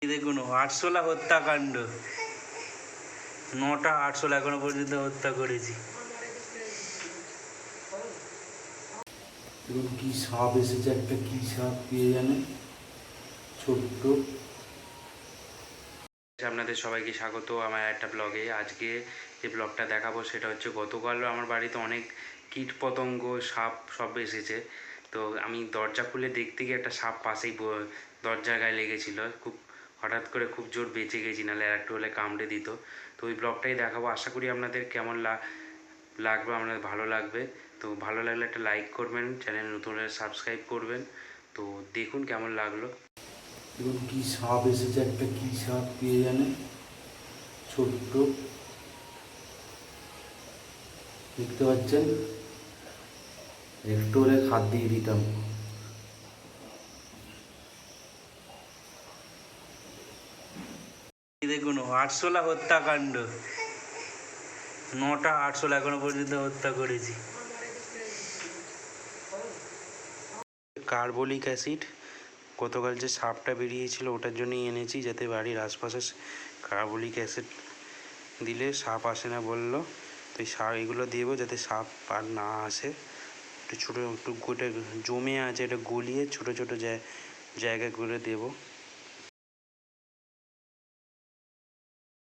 দেখুন আরশোলা হত্যাকাণ্ড, 9টা আরশোলা এখনো পর্যন্ত হত্যা করেছি। এবং কি সাপ এসেছে, একটা কি সাপ কে জানে, ছোট্ট। আপনাদের সবাইকে স্বাগত আমার একটা ব্লগে। আজকে যে ব্লগটা দেখাবো সেটা হচ্ছে গতকাল আমার বাড়িতে অনেক কীট পতঙ্গ সাপ সব এসেছে। তো আমি দরজা খুলে দেখতে গিয়ে একটা সাপ পাশেই দরজার গায়ে লেগেছিলো। খুব হঠাৎ করে খুব জোর বেঁচে গেছি, নাহলে আর একটু হলে কামড়ে দিত। তো ওই ব্লগটাই দেখাবো, আশা করি আপনাদের কেমন লাগবে, আপনাদের ভালো লাগবে। তো ভালো লাগলে একটা লাইক করবেন, চ্যানেল নতুন হলে সাবস্ক্রাইব করবেন। তো দেখুন কেমন লাগলো। এবং কি সাপ এসেছে, একটা কি সাপ কে জানে, ছোট্ট। দেখতে পাচ্ছেন, একটু হলে হাত দিয়ে দিতাম। দেখুন আরশোলা হত্যাকাণ্ড, 9টা আরশোলা এখনো পর্যন্ত হত্যা করেছি। কার্বলিক অ্যাসিড গতকাল যে সাপটা বেরিয়েছিল ওটার জন্যই এনেছি, যাতে বাড়ির আশপাশে কার্বলিক অ্যাসিড দিলে সাপ আসে না বললো। তো এই সাপ এগুলো দেবো যাতে সাপ আর না আসে। একটু ছোটো একটু গোটা জমে আছে, এটা গলিয়ে ছোটো ছোটো জায়গায় করে দেবো।